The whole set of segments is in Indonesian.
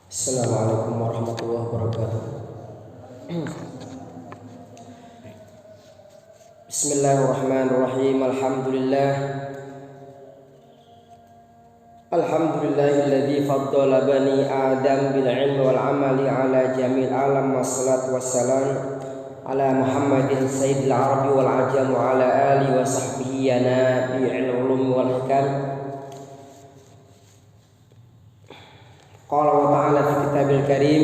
Assalamualaikum warahmatullahi wabarakatuh. Bismillahirrahmanirrahim. Alhamdulillahilladzi faddala bani Adam bil ilmi wal amali ala jamil alam, wassalatu wassalam ala Muhammadin sayyidil arabi wal ajam wa ala alihi wa sahbihi ya nabi'il ulumi wal hikam. Qala wa ta'ala fi kitabil karim,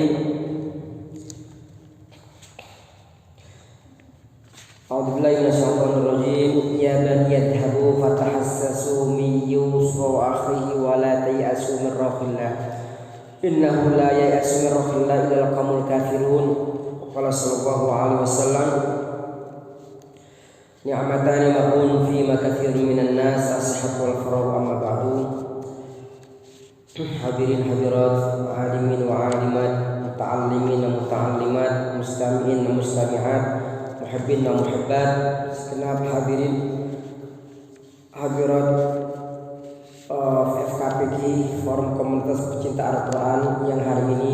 a'udzu billahi minasyaitonir rajim, ya bani yadhhabu fatahassasu min yusuf wa akhihi wa la tayasu min rauhillah innahu la yayasu min rauhillah illa al-qaumul kafirun. Qala sallallahu alaihi wasallam, ni'matani ma'un fi ma katsirun minan nas as-sihhatu wal faragh, amma ba'du. Hadirin hadirat, alimin wa alimat, muta'allimin wa muta'allimat, mustami'in wa mustami'at, muhibbin wa muhibbat, segenap hadirin hadirat FKPG, Forum Komunitas Pecinta Al-Quran, yang hari ini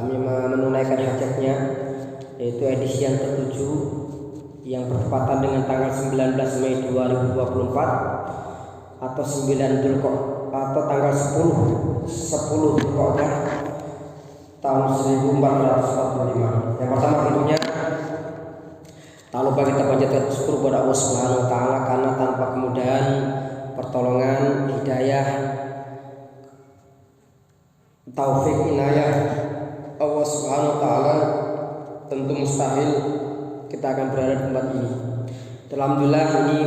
menunaikan hajatnya, yaitu edisi yang ke-7 yang bertepatan dengan tanggal 19 Mei 2024 atau 9 Dzulqa'dah atau tanggal 10 Dzulqa'dah tahun 1445. Yang pertama tentunya tak lupa kita panjatkan syukur kepada Allah Subhanahu wa taala, karena tanpa kemudahan, pertolongan, hidayah, taufik, inayah Allah Subhanahu wa taala, tentu mustahil kita akan berada di tempat ini. Alhamdulillah, ini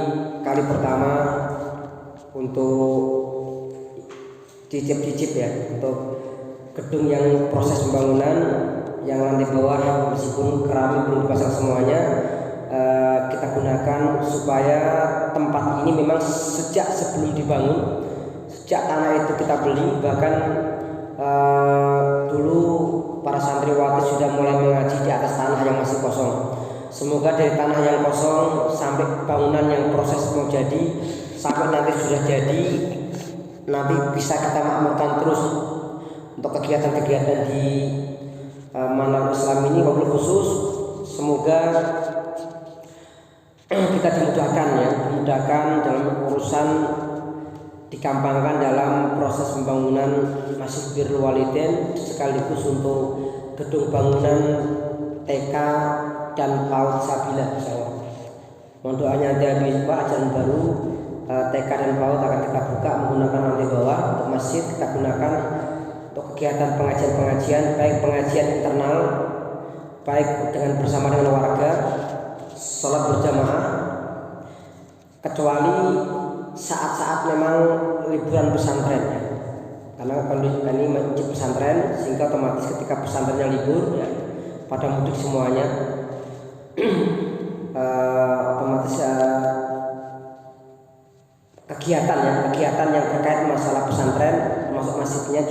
kali pertama untuk cicip-cicip ya, untuk gedung yang proses pembangunan, yang lantai bawah meskipun keramik belum dipasang semuanya, kita gunakan supaya tempat ini memang sejak sebelum dibangun, sejak tanah itu kita beli, bahkan dulu para santriwati sudah mulai mengaji di atas tanah yang masih kosong. Semoga dari tanah yang kosong sampai bangunan yang proses mau jadi, sampai nanti sudah jadi, nanti bisa kita makmurkan terus untuk kegiatan-kegiatan di Manarul Islam ini. Wabil khusus semoga kita dimudahkan ya, dimudahkan dalam urusan, dikembangkan dalam proses pembangunan Masjid Birrul Walidain, sekaligus untuk gedung bangunan TK dan PAUD Sabila. Mohon doanya dari Pak, ajaran baru TK dan PAUD akan kita buka menggunakan lantai bawah. Untuk masjid kita gunakan untuk kegiatan pengajian-pengajian, baik pengajian internal, baik dengan bersama dengan warga, sholat berjamaah, kecuali saat-saat memang liburan pesantren ya. Karena kondisi ini masjid pesantren, sehingga otomatis ketika pesantrennya libur ya, pada mudik semuanya, otomatis kegiatan yang terkait masalah pesantren termasuk masjidnya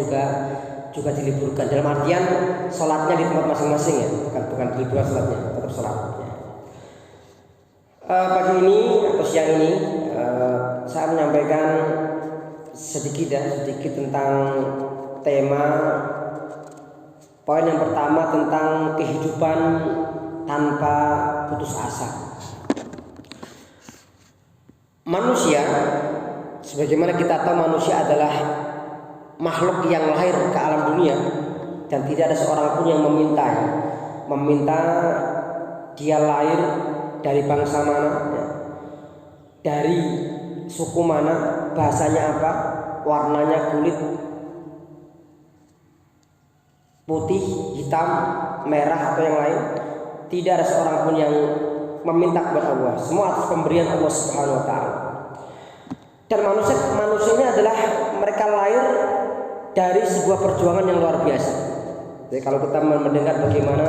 juga diliburkan, dalam artian sholatnya di tempat masing-masing ya, bukan diliburkan sholatnya, tetap sholatnya. Pagi ini atau siang ini saya menyampaikan sedikit tentang tema poin yang pertama, tentang kehidupan tanpa putus asa. Manusia, sebagaimana kita tahu, manusia adalah makhluk yang lahir ke alam dunia, dan tidak ada seorang pun yang meminta dia lahir dari bangsa mana, dari suku mana, bahasanya apa, warnanya kulit putih, hitam, merah atau yang lain. Tidak ada seorang pun yang meminta kepada Allah. Semua atas pemberian Allah Subhanahu wa taala. Dan manusia ini adalah mereka lahir dari sebuah perjuangan yang luar biasa. Jadi kalau kita mendengar bagaimana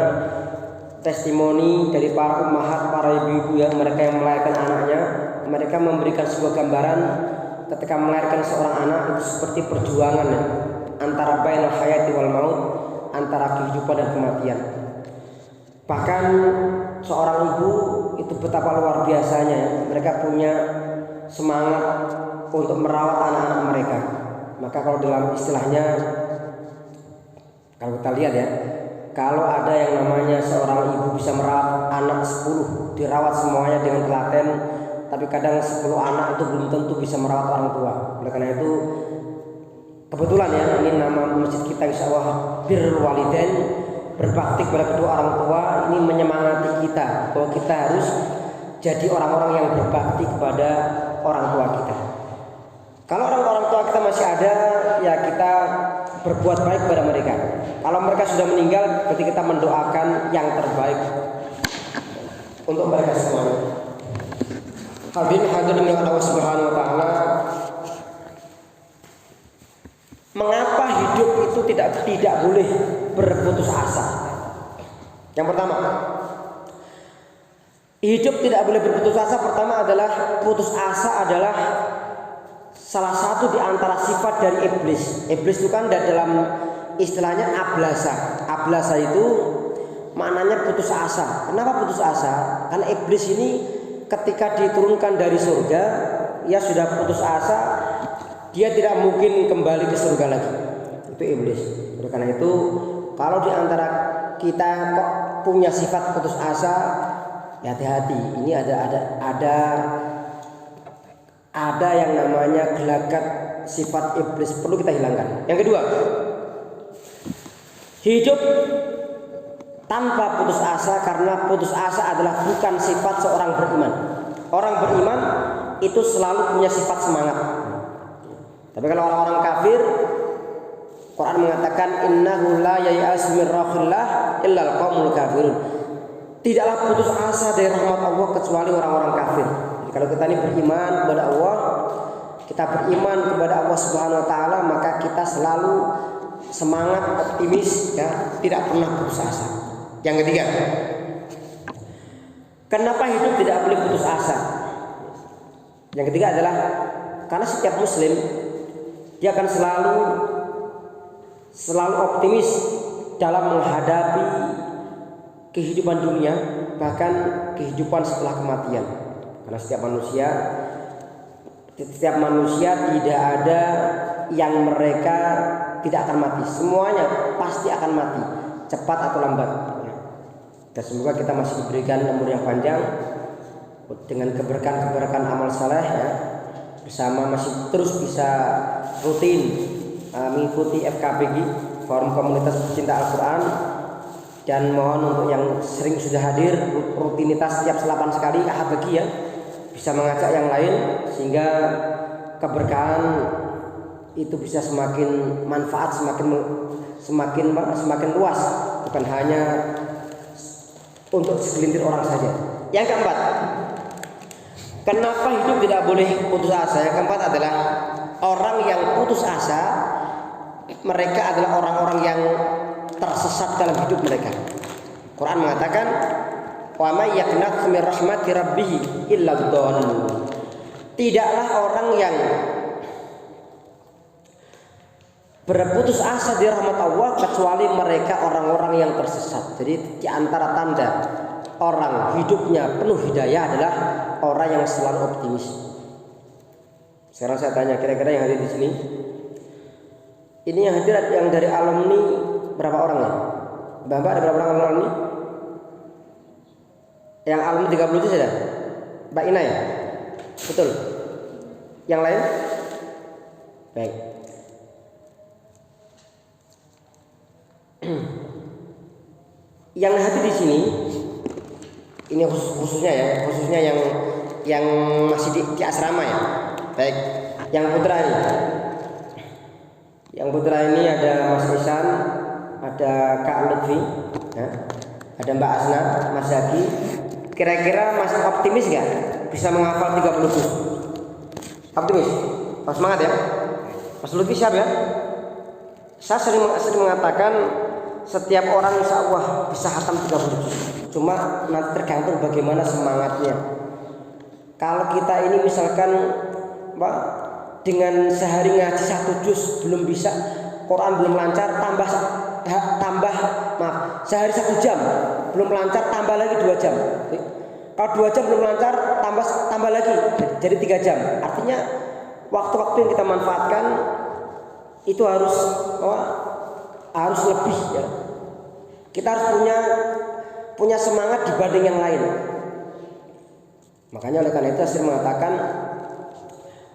testimoni dari para ummahat, para ibu-ibu ya, mereka yang melahirkan anaknya, mereka memberikan sebuah gambaran ketika melahirkan seorang anak itu seperti perjuangan ya, antara bainal hayati wal maut, antara kehidupan dan kematian. Bahkan seorang ibu itu betapa luar biasanya, mereka punya semangat untuk merawat anak-anak mereka. Maka kalau dalam istilahnya, kalau kita lihat ya, kalau ada yang namanya seorang ibu bisa merawat anak 10, dirawat semuanya dengan telaten, tapi kadang 10 anak itu belum tentu bisa merawat orang tua. Oleh karena itu kebetulan ya, ini nama masjid kita insya Allah Birrul Walidain, berbakti kepada kedua orang tua. Ini menyemangati kita bahwa kita harus jadi orang-orang yang berbakti kepada orang tua kita. Kalau orang tua kita masih ada, ya kita berbuat baik kepada mereka. Kalau mereka sudah meninggal, berarti kita mendoakan yang terbaik untuk mereka semuanya. Hadirin dengan Allah Subhanahu wa taala. Mengapa hidup itu tidak boleh berputus asa? Yang pertama, hidup tidak boleh berputus asa. Pertama adalah putus asa adalah salah satu di antara sifat dari iblis. Iblis itu kan dalam istilahnya ablasa. Ablasa itu maknanya putus asa. Kenapa putus asa? Karena iblis ini ketika diturunkan dari surga, ia sudah putus asa, dia tidak mungkin kembali ke surga lagi. Itu iblis. Oleh karena itu, kalau di antara kita kok punya sifat putus asa, ya hati-hati. Ini ada yang namanya gelagat sifat iblis, perlu kita hilangkan. Yang kedua, hidup tanpa putus asa, karena putus asa adalah bukan sifat seorang beriman. Orang beriman itu selalu punya sifat semangat. Tapi kalau orang-orang kafir, Quran mengatakan innahu la yai'as min rahillah illal qaumul kafirun. Tidaklah putus asa dari rahmat Allah kecuali orang-orang kafir. Jadi kalau kita ini beriman kepada Allah, kita beriman kepada Allah Subhanahu wa taala, maka kita selalu semangat, optimis, ya, tidak pernah putus asa. Yang ketiga, kenapa hidup tidak boleh putus asa? Yang ketiga adalah karena setiap muslim dia akan selalu optimis dalam menghadapi kehidupan dunia, bahkan kehidupan setelah kematian. Karena setiap manusia tidak ada yang mereka tidak akan mati. Semuanya pasti akan mati, cepat atau lambat. Dan semoga kita masih diberikan umur yang panjang dengan keberkahan amal saleh, ya, bersama masih terus bisa rutin mengikuti FKPG, Forum Komunitas Pecinta Al-Quran, dan mohon untuk yang sering sudah hadir rutinitas setiap 8 sekali AHBG, ya, bisa mengajak yang lain sehingga keberkahan itu bisa semakin manfaat, semakin luas, bukan hanya untuk segelintir orang saja. Yang keempat, kenapa hidup tidak boleh putus asa? Yang keempat adalah orang yang putus asa, mereka adalah orang-orang yang tersesat dalam hidup mereka. Quran mengatakan, "Wa may yaqnatu min rahmati rabbih illa dhallun." Tidaklah orang yang berputus asa di rahmat Allah kecuali mereka orang-orang yang tersesat. Jadi di antara tanda orang hidupnya penuh hidayah adalah orang yang selalu optimis. Sekarang saya tanya, kira-kira yang hadir di sini, ini yang hadir yang dari alumni berapa orang ya? Mbak ada berapa orang alumni? Yang alumni 30 itu sudah? Mbak Ina ya? Betul. Yang lain? Baik. Yang hadir di sini, ini khususnya yang masih di asrama, ya. Baik. Yang putra ini ada Mas Isan, ada Kak Lutfi, ya, ada Mbak Asna, Mas Zaki. Kira-kira masih optimis nggak bisa menghafal 30 juz? Optimis? Mas semangat ya. Mas Lutfi siap ya? Saya sering mengatakan setiap orang insya Allah bisa hatam 30 juz. Cuma nanti tergantung bagaimana semangatnya. Kalau kita ini misalkan Pak, dengan sehari ngaji 1 juz belum bisa, Quran belum lancar, tambah tambah, maaf, sehari 1 jam belum lancar tambah lagi 2 jam. Kalau 2 jam belum lancar tambah lagi jadi 3 jam. Artinya waktu-waktu yang kita manfaatkan itu harus lebih ya. Kita harus punya semangat dibanding yang lain. Makanya oleh karena itu Syekh mengatakan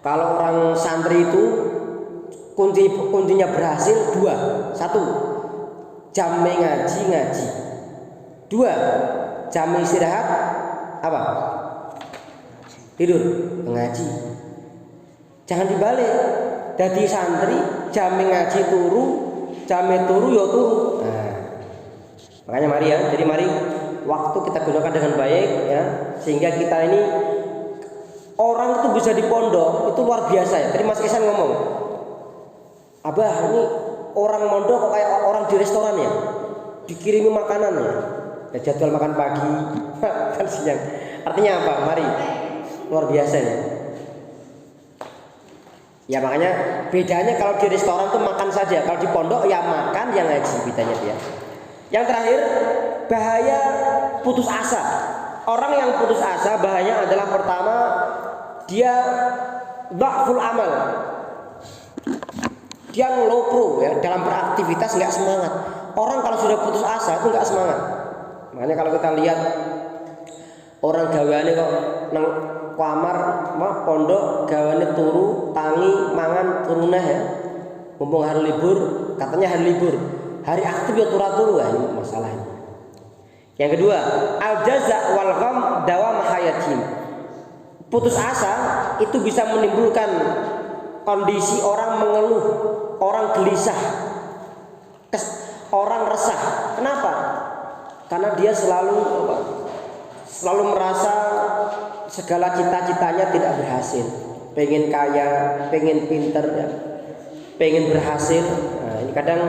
kalau orang santri itu kuncinya berhasil 2. 1, jam ngaji. 2, jam istirahat apa? Tidur, ngaji. Jangan dibalik. Jadi santri jam ngaji turu, jam turu ya turu. Nah, makanya mari ya. Jadi mari waktu kita gunakan dengan baik ya, sehingga kita ini orang itu bisa di pondok itu luar biasa ya. Tadi Mas Ihsan ngomong, Abah ini orang mondok kok kayak orang di restoran ya, dikirimi makanan ya, jadwal makan pagi kan siang. Artinya apa? Mari, luar biasa ya. Ya makanya bedanya kalau di restoran tuh makan saja, kalau di pondok ya makan yang ngaji, bedanya dia. Yang terakhir, bahaya putus asa. Orang yang putus asa bahayanya adalah pertama dia dha'ful amal. Dia low pro ya, dalam beraktivitas nggak semangat. Orang kalau sudah putus asa itu nggak semangat. Makanya kalau kita lihat orang gaweane kok nang kamar pondok gaweane turu tangi mangan turunah ya. Mumpung hari libur, katanya hari libur. Hari aktif ya turu-turu ini masalahnya. Yang kedua, al jaza wal gham dawam hayatin. Putus asa itu bisa menimbulkan kondisi orang mengeluh, orang gelisah, orang resah. Kenapa? Karena dia selalu merasa segala cita-citanya tidak berhasil. Pengen kaya, pengen pinter, ya, pengen berhasil. Nah, ini kadang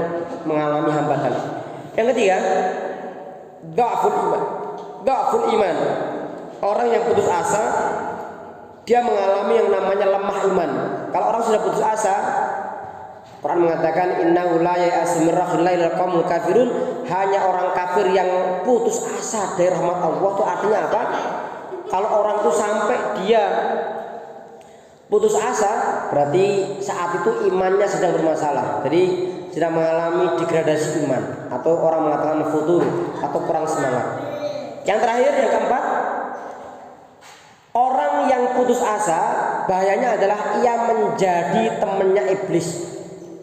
mengalami hambatan. Yang ketiga, dha'ful iman. Orang yang putus asa dia mengalami yang namanya lemah iman. Kalau orang sudah putus asa, Quran mengatakan innahu la ya'asu min rahmatil qaumil kafirun, hanya orang kafir yang putus asa dari rahmat Allah. Itu artinya apa? Kalau orang itu sampai dia putus asa, berarti saat itu imannya sedang bermasalah. Jadi sedang mengalami degradasi iman, atau orang mengatakan futur atau kurang semangat. Yang terakhir, yang keempat, orang yang putus asa bahayanya adalah ia menjadi temannya iblis.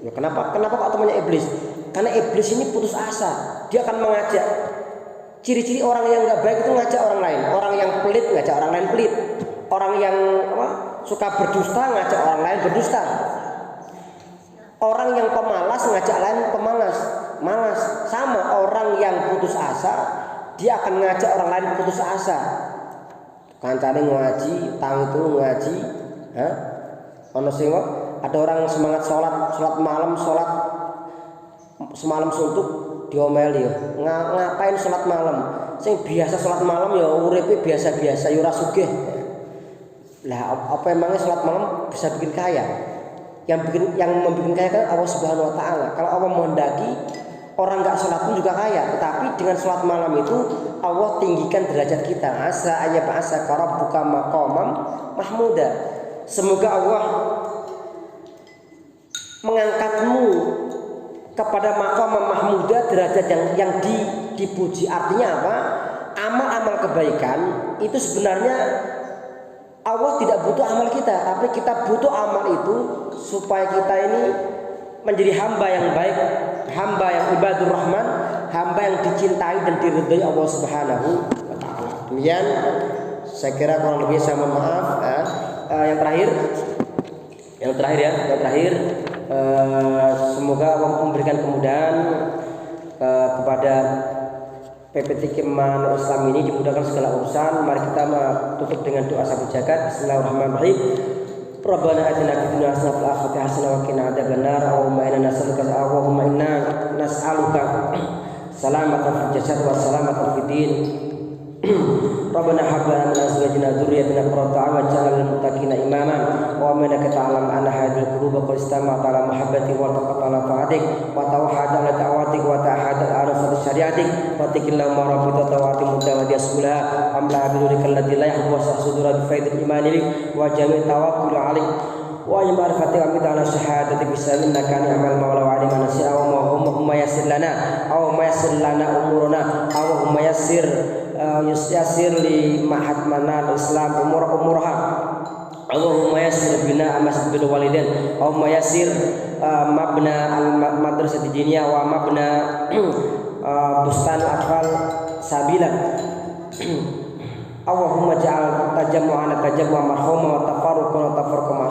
Ya, kenapa kok temannya iblis? Karena iblis ini putus asa, dia akan mengajak. Ciri-ciri orang yang nggak baik itu ngajak orang lain. Orang yang pelit ngajak orang lain pelit. Orang yang suka berdusta ngajak orang lain berdusta. Orang yang pemalas ngajak lain pemalas, malas. Sama orang yang putus asa, dia akan ngajak orang lain putus asa. Kancane ngaji, tang itu ngaji, ono sing ada orang semangat sholat malam, sholat semalam suntuk diomeli ya. Ngapain sholat malam? Sing biasa sholat malam ya uripe biasa-biasa ya ora sugih. Lah apa emangnya sholat malam bisa bikin kaya? Yang membuat kaya kan Allah Subhanahu wa taala. Kalau Allah menghendaki orang enggak sholat pun juga kaya, tetapi dengan sholat malam itu Allah tinggikan derajat kita. Asa ayyab'asa rabbuka maqamam mahmuda. Semoga Allah mengangkatmu kepada maqam mahmuda, derajat yang dipuji. Artinya apa? Amal-amal kebaikan itu sebenarnya Allah tidak butuh amal kita, tapi kita butuh amal itu supaya kita ini menjadi hamba yang baik, hamba yang ibadur rahman, hamba yang dicintai dan diridhai Allah Subhanahu wa taala. Demikian saya kira kurang lebih saya mohon maaf. Yang terakhir semoga Allah memberikan kemudahan kepada PPT Keman Islam ini, dimudahkan segala urusan. Mari kita tutup dengan doa sahabat jagat. Bismillahirrahmanirrahim. Rabbana atina fid dunya hasanah wa fil akhirati hasanah wa qina adzabannar. Allahumma inna nas'aluka salamatan fil jasad wa salamatan fid din. Rabbana hab lana min azwajina azwijna dzurriyyatina qurrata a'yun waj'alna lil muttaqina imama wa innaka ta'lamu anna hadhil quluba qad istama'at ala mahabbati wa taqat ala ta'atik wa tawahhada ala ta'awatik wa ta'ahada ala nusrati syariatik wa tikillahu ma rabbika tawati mudawati asbulaha amla bidurika allati la yahbu wa sudura bi faidil imani bik wa jami' tawakkul alaik wa ma'rifati wa ta'ala syahadati bisaminna kana amal maula wa alima nasi'a wa hum yassir lana umuruna aw hum yassir li mahatmana islam umurha Allahumma yassir bina masjidil walidain Allahumma yassir mabna al-madrasah diniyah wa mabna bustan atfal sabila Allahumma ja'al tajammu'ana tajammu'a marhuma wa tafarruqana tafarruqa